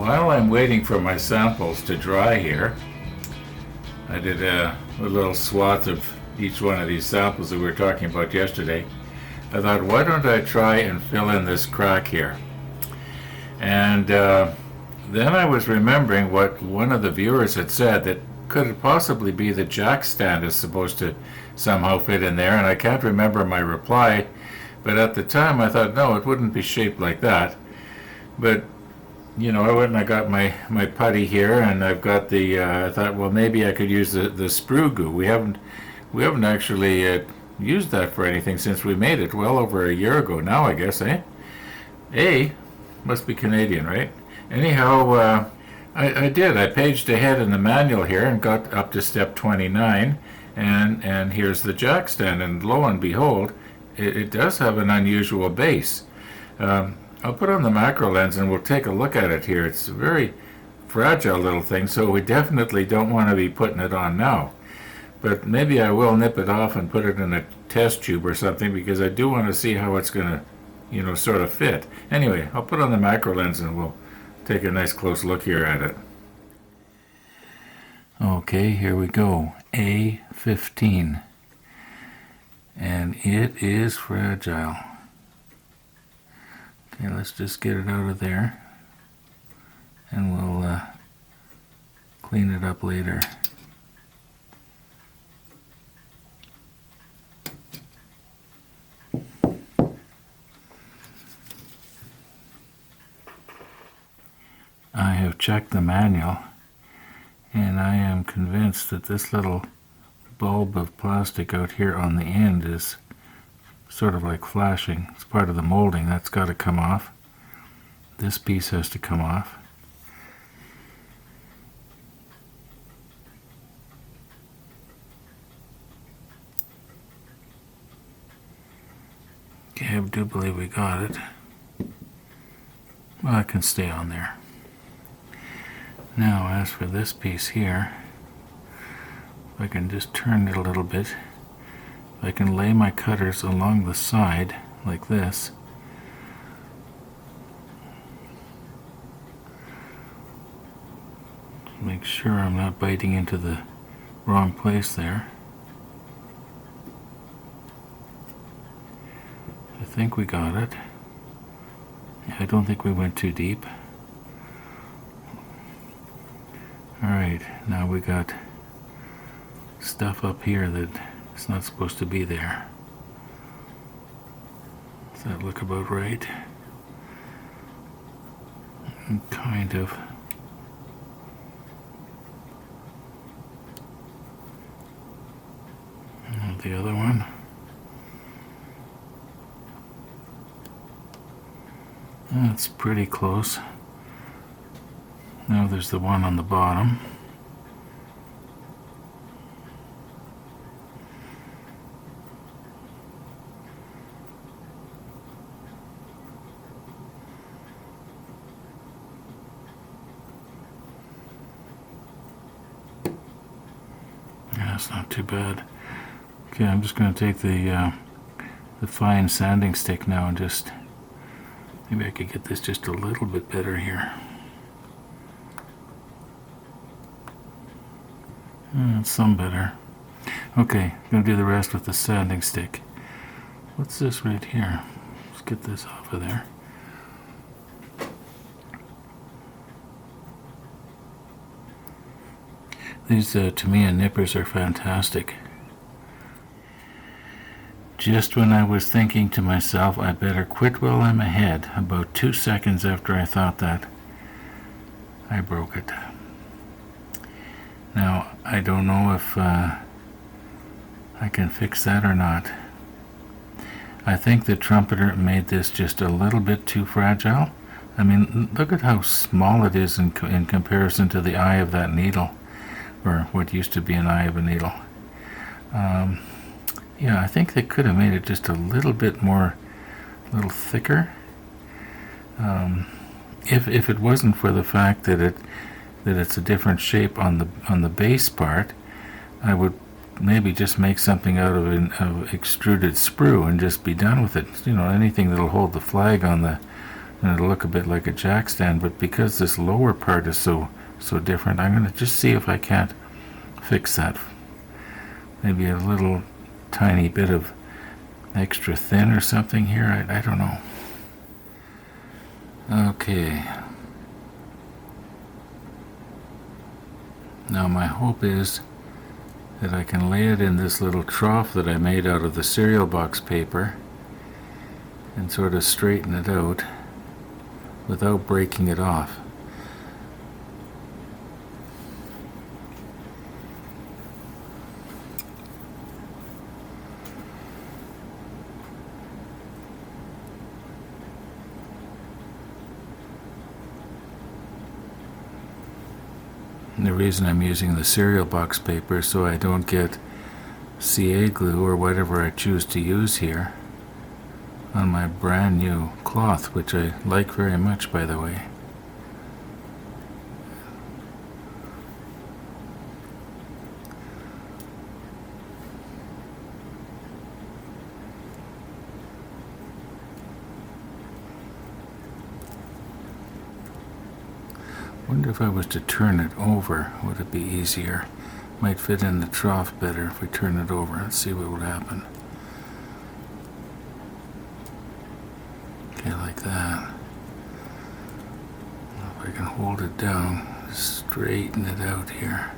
While I'm waiting for my samples to dry here, I did a little swath of each one of these samples that we were talking about yesterday. I thought, why don't I try and fill in this crack here? And then I was remembering what one of the viewers had said, that could it possibly be the jack stand is supposed to somehow fit in there, and I can't remember my reply, but at the time I thought, no, it wouldn't be shaped like that. But you know, I went and I got my putty here, and I've got the I thought, well, maybe I could use the sprue goo. We haven't actually used that for anything since we made it well over a year ago now, I guess, eh? Must be Canadian, right? Anyhow, I did. I paged ahead in the manual here and got up to step 29, and here's the jack stand, and lo and behold, it does have an unusual base. I'll put on the macro lens and we'll take a look at it here. It's a very fragile little thing, so we definitely don't want to be putting it on now. But maybe I will nip it off and put it in a test tube or something, because I do want to see how it's going to, you know, sort of fit. Anyway, I'll put on the macro lens and we'll take a nice close look here at it. Okay, here we go. A15. And it is fragile. Okay, let's just get it out of there, and we'll clean it up later. I have checked the manual, and I am convinced that this little bulb of plastic out here on the end is sort of like flashing. It's part of the molding. That's got to come off. This piece has to come off. Okay, I do believe we got it. Well, it can stay on there. Now, as for this piece here, if I can just turn it a little bit, I can lay my cutters along the side like this. Make sure I'm not biting into the wrong place there. I think we got it. I don't think we went too deep. Alright, now we got stuff up here that it's not supposed to be there. Does that look about right? Kind of. And the other one. That's pretty close. Now there's the one on the bottom. That's not too bad. Okay, I'm just going to take the fine sanding stick now and just, maybe I could get this just a little bit better here. That's some better. Okay, I'm going to do the rest with the sanding stick. What's this right here? Let's get this off of there. These Tamiya nippers are fantastic. Just when I was thinking to myself, I better quit while I'm ahead, about 2 seconds after I thought that, I broke it. Now, I don't know if I can fix that or not. I think the Trumpeter made this just a little bit too fragile. I mean, look at how small it is in comparison to the eye of that needle, or what used to be an eye of a needle. Yeah, I think they could have made it just a little bit more, a little thicker. If it wasn't for the fact that it's a different shape on the base part, I would maybe just make something out of extruded sprue and just be done with it. You know, anything that'll hold the flag on the and it'll look a bit like a jack stand, but because this lower part is so different, I'm going to just see if I can't fix that. Maybe a little tiny bit of extra thin or something here, I don't know. Okay. Now my hope is that I can lay it in this little trough that I made out of the cereal box paper and sort of straighten it out without breaking it off. And the reason I'm using the cereal box paper is so I don't get CA glue or whatever I choose to use here on my brand new cloth, which I like very much, by the way. Wonder if I was to turn it over, would it be easier? Might fit in the trough better if we turn it over. Let's see what would happen. Okay, like that. If I can hold it down, straighten it out here.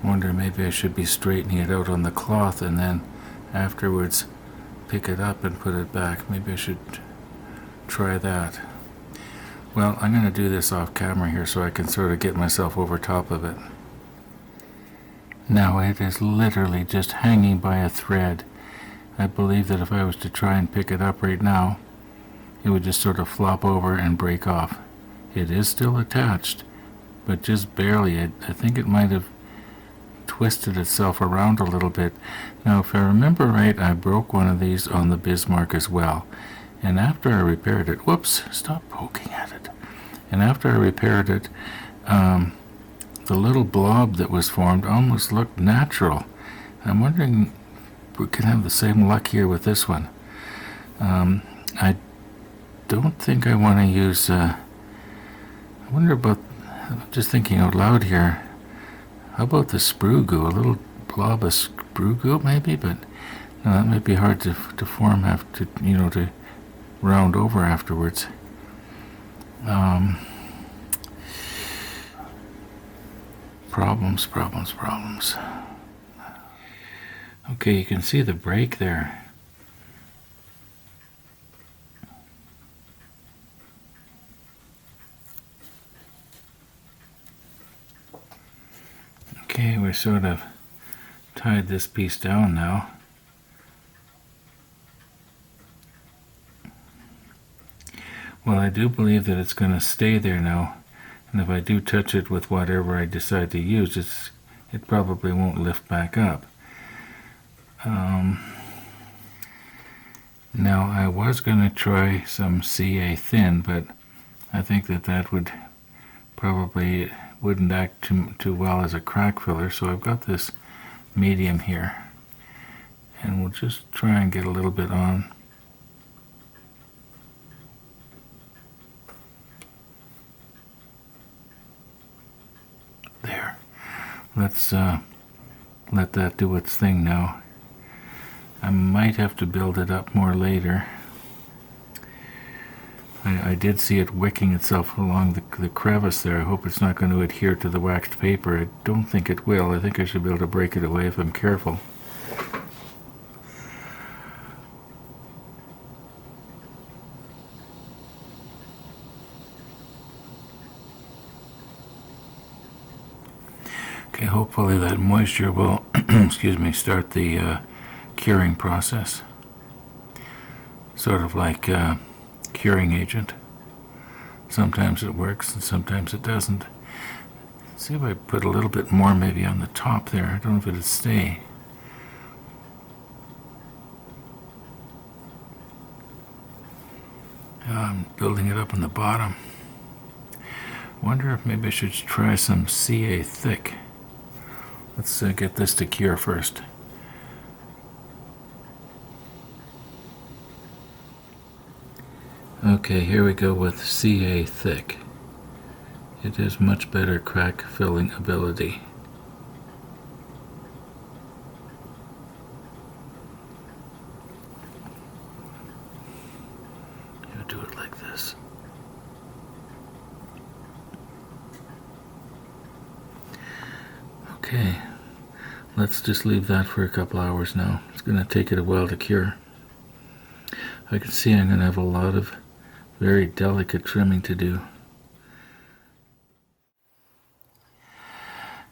Wonder maybe I should be straightening it out on the cloth and then afterwards pick it up and put it back. Maybe I should try that. Well, I'm going to do this off camera here so I can sort of get myself over top of it. Now it is literally just hanging by a thread. I believe that if I was to try and pick it up right now, it would just sort of flop over and break off. It is still attached, but just barely. I think it might have twisted itself around a little bit. Now, if I remember right, I broke one of these on the Bismarck as well. And after I repaired it, whoops, stop poking at it. And after I repaired it, the little blob that was formed almost looked natural. I'm wondering if we can have the same luck here with this one. I don't think I want to use, I wonder about, just thinking out loud here, how about the sprue goo? A little blob of sprue goo maybe, but no, that might be hard to form, have to, to round over afterwards. Problems. Okay, you can see the break there. Okay, we're sort of tied this piece down now. Well, I do believe that it's going to stay there now, and if I do touch it with whatever I decide to use, it probably won't lift back up. Now, I was going to try some CA thin, but I think that would probably wouldn't act too well as a crack filler, so I've got this medium here, and we'll just try and get a little bit on. There. Let's let that do its thing now. I might have to build it up more later. I did see it wicking itself along the crevice there. I hope it's not going to adhere to the waxed paper. I don't think it will. I think I should be able to break it away if I'm careful. Okay, hopefully that moisture will start the curing process. Sort of like curing agent. Sometimes it works and sometimes it doesn't. Let's see if I put a little bit more maybe on the top there. I don't know if it'll stay. I'm building it up on the bottom. Wonder if maybe I should try some CA thick. Let's get this to cure first. Okay, here we go with CA thick. It has much better crack filling ability. You do it like this. Okay, let's just leave that for a couple hours now. It's going to take it a while to cure. I can see I'm going to have a lot of very delicate trimming to do.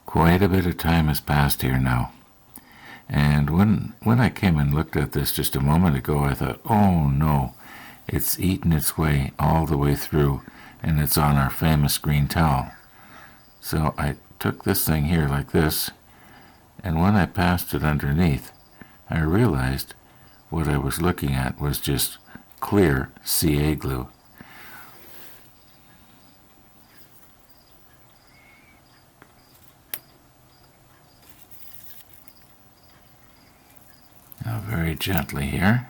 Quite a bit of time has passed here now. And when I came and looked at this just a moment ago, I thought, oh no, it's eaten its way all the way through, and it's on our famous green towel. So I took this thing here like this, and when I passed it underneath, I realized what I was looking at was just clear CA glue. Now very gently here.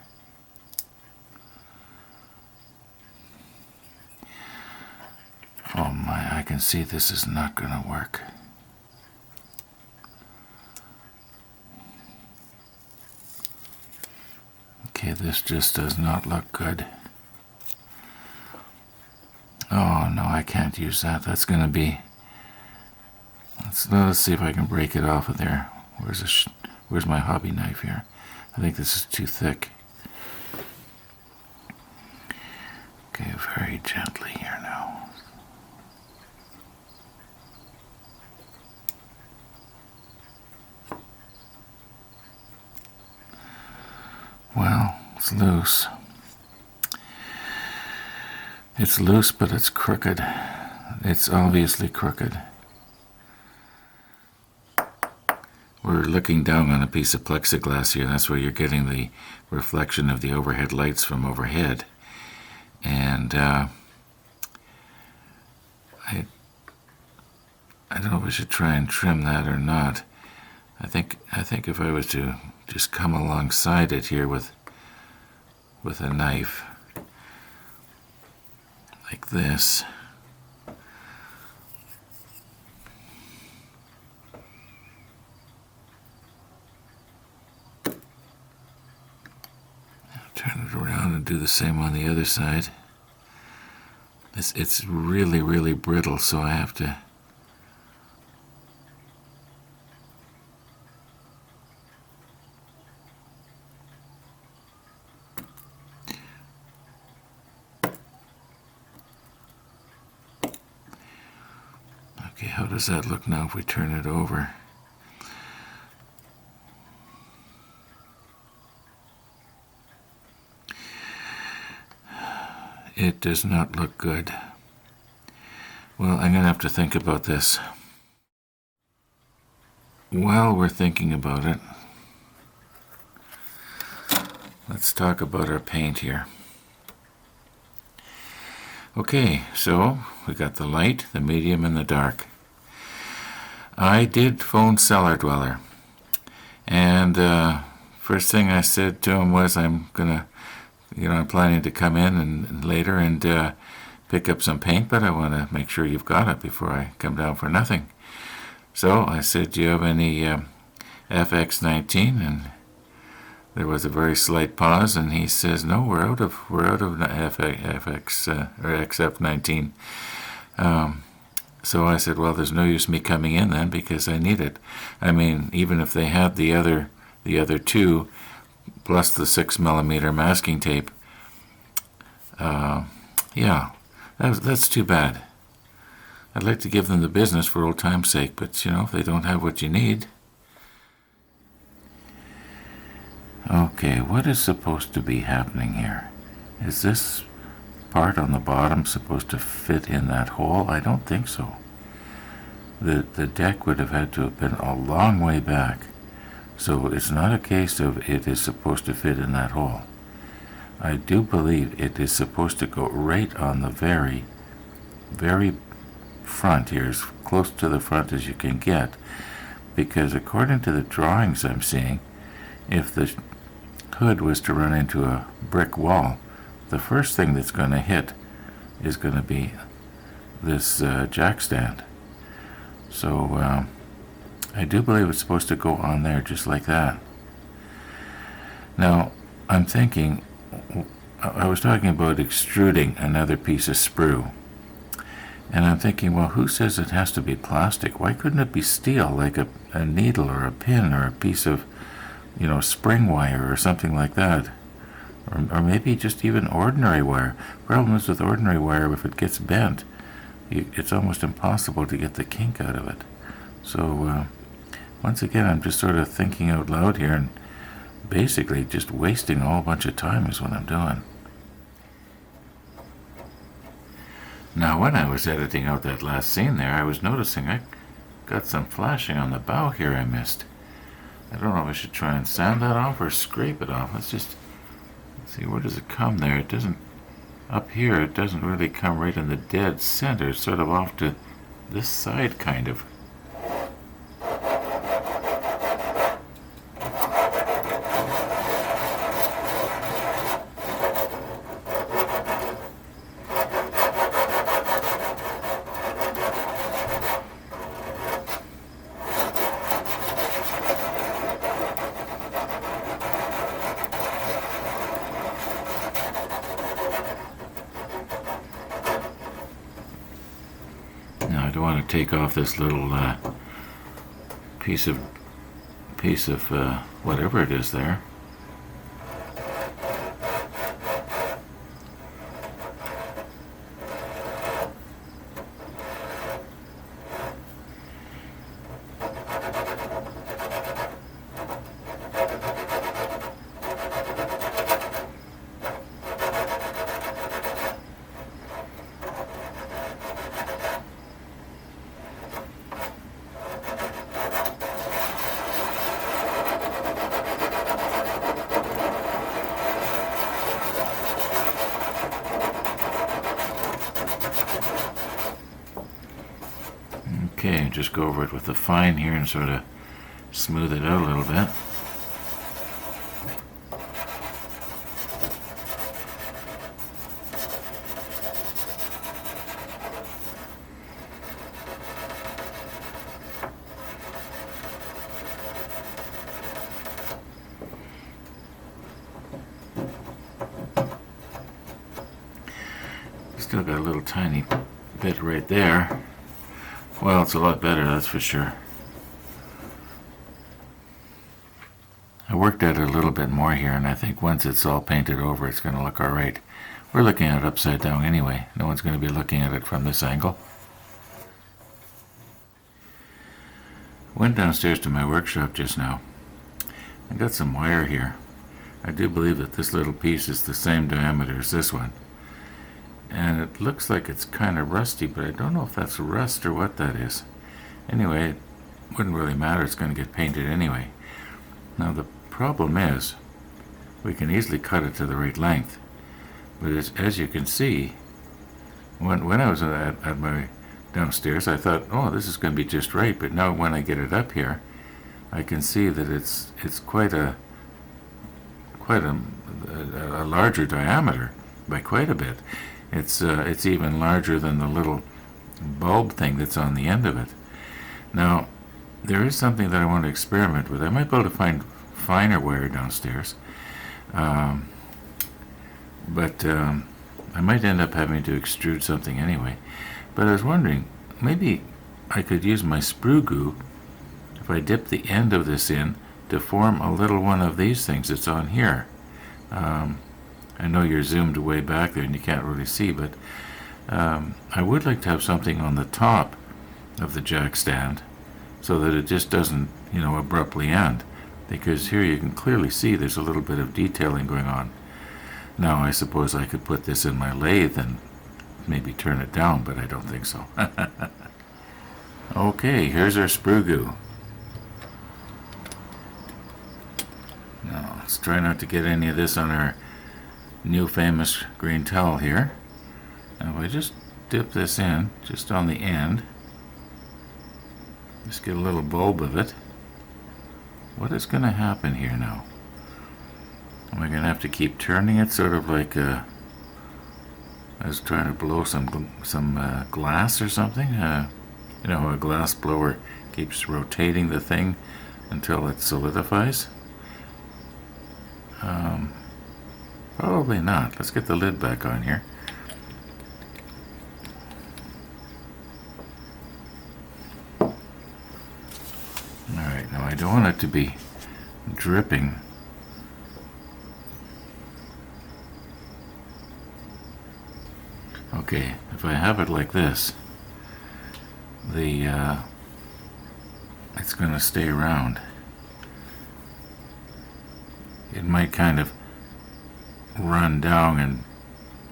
Oh my, I can see this is not going to work. Okay, this just does not look good. Oh no, I can't use that. That's going to be... Let's see if I can break it off of there. Where's my hobby knife here? I think this is too thick. Okay, very gently here now. Well, it's loose. It's loose, but it's crooked. It's obviously crooked. We're looking down on a piece of plexiglass here. That's where you're getting the reflection of the overhead lights from overhead. And I don't know if I should try and trim that or not. I think if I was to just come alongside it here with a knife like this. Turn it around and do the same on the other side. It's really, really brittle, so I have to... Okay, how does that look now if we turn it over? It does not look good. Well, I'm going to have to think about this. While we're thinking about it, let's talk about our paint here. Okay, so we got the light, the medium, and the dark. I did phone Cellar Dweller, and first thing I said to him was I'm planning to come in and later and pick up some paint, but I want to make sure you've got it before I come down for nothing. So I said, do you have any FX19? And there was a very slight pause, and he says, no, we're out of FX or XF19. So I said, well, there's no use me coming in then because I need it. I mean, even if they had the other two plus the 6mm masking tape, yeah, that's too bad. I'd like to give them the business for old time's sake, but if they don't have what you need. Okay, what is supposed to be happening here? Is this part on the bottom supposed to fit in that hole? I don't think so. The deck would have had to have been a long way back. So it's not a case of it is supposed to fit in that hole. I do believe it is supposed to go right on the very, very front here, as close to the front as you can get, because according to the drawings I'm seeing, if the hood was to run into a brick wall, the first thing that's going to hit is going to be this jack stand. So I do believe it's supposed to go on there just like that. Now, I'm thinking, I was talking about extruding another piece of sprue, and I'm thinking, well, who says it has to be plastic? Why couldn't it be steel, like a needle or a pin or a piece of, spring wire or something like that? Or maybe just even ordinary wire. Problem is with ordinary wire, if it gets bent, it's almost impossible to get the kink out of it. So once again, I'm just sort of thinking out loud here, and basically just wasting a whole bunch of time is what I'm doing. Now, when I was editing out that last scene there, I was noticing I got some flashing on the bow here I missed. I don't know if I should try and sand that off or scrape it off. Let's see, where does it come there? It doesn't, up here, it doesn't really come right in the dead center. It's sort of off to this side, kind of. Now I don't want to take off this little piece of whatever it is there. Okay, just go over it with the fine here and sort of smooth it out a little bit. Still got a little tiny bit right there. Well, it's a lot better, that's for sure. I worked at it a little bit more here, and I think once it's all painted over, it's going to look all right. We're looking at it upside down anyway. No one's going to be looking at it from this angle. Went downstairs to my workshop just now. I got some wire here. I do believe that this little piece is the same diameter as this one. And it looks like it's kind of rusty, but I don't know if that's rust or what that is. Anyway, it wouldn't really matter. It's going to get painted anyway. Now, the problem is we can easily cut it to the right length. But as you can see, when I was at my downstairs, I thought, oh, this is going to be just right. But now when I get it up here, I can see that it's quite a larger diameter by quite a bit. It's even larger than the little bulb thing that's on the end of it. Now, there is something that I want to experiment with. I might be able to find finer wire downstairs, but I might end up having to extrude something anyway. But I was wondering, maybe I could use my sprue goo if I dip the end of this in to form a little one of these things that's on here. I know you're zoomed way back there and you can't really see, but I would like to have something on the top of the jack stand so that it just doesn't, abruptly end. Because here you can clearly see there's a little bit of detailing going on. Now, I suppose I could put this in my lathe and maybe turn it down, but I don't think so. Okay, here's our sprue goo. Now, let's try not to get any of this on our new famous green towel here. Now, if I just dip this in just on the end. Just get a little bulb of it. What is going to happen here now? Am I going to have to keep turning it, sort of like I was trying to blow some glass or something? You know how a glass blower keeps rotating the thing until it solidifies? Probably not. Let's get the lid back on here. Alright, now I don't want it to be dripping. Okay, if I have it like this, it's going to stay around. It might kind of run down and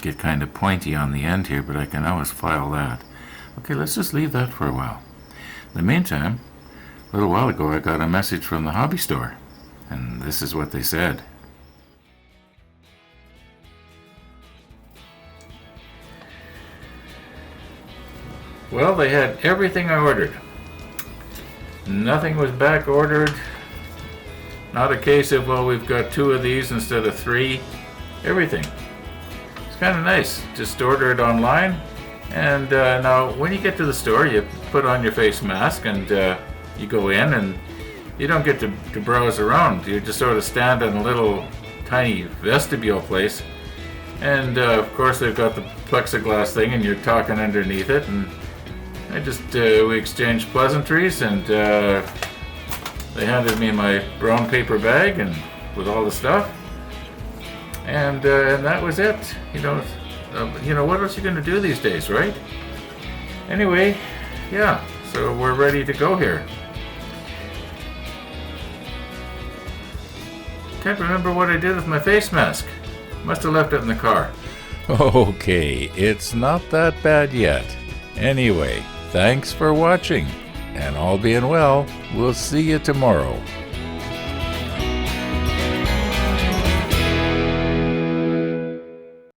get kind of pointy on the end here, but I can always file that. Okay, let's just leave that for a while. In the meantime, a little while ago I got a message from the hobby store, and this is what they said. Well, they had everything I ordered. Nothing was back ordered. Not a case of, well, we've got 2 of these instead of 3. Everything. It's kind of nice. Just order it online. And now, when you get to the store, you put on your face mask and you go in, and you don't get to browse around. You just sort of stand in a little tiny vestibule place. And of course, they've got the plexiglass thing, and you're talking underneath it. And I just, we exchanged pleasantries, and they handed me my brown paper bag and with all the stuff, and that was it. You know, what else are you going to do these days, right? Anyway, yeah, so we're ready to go here. Can't remember what I did with my face mask. Must have left it in the car. Okay, it's not that bad yet. Anyway, thanks for watching, and all being well, we'll see you tomorrow.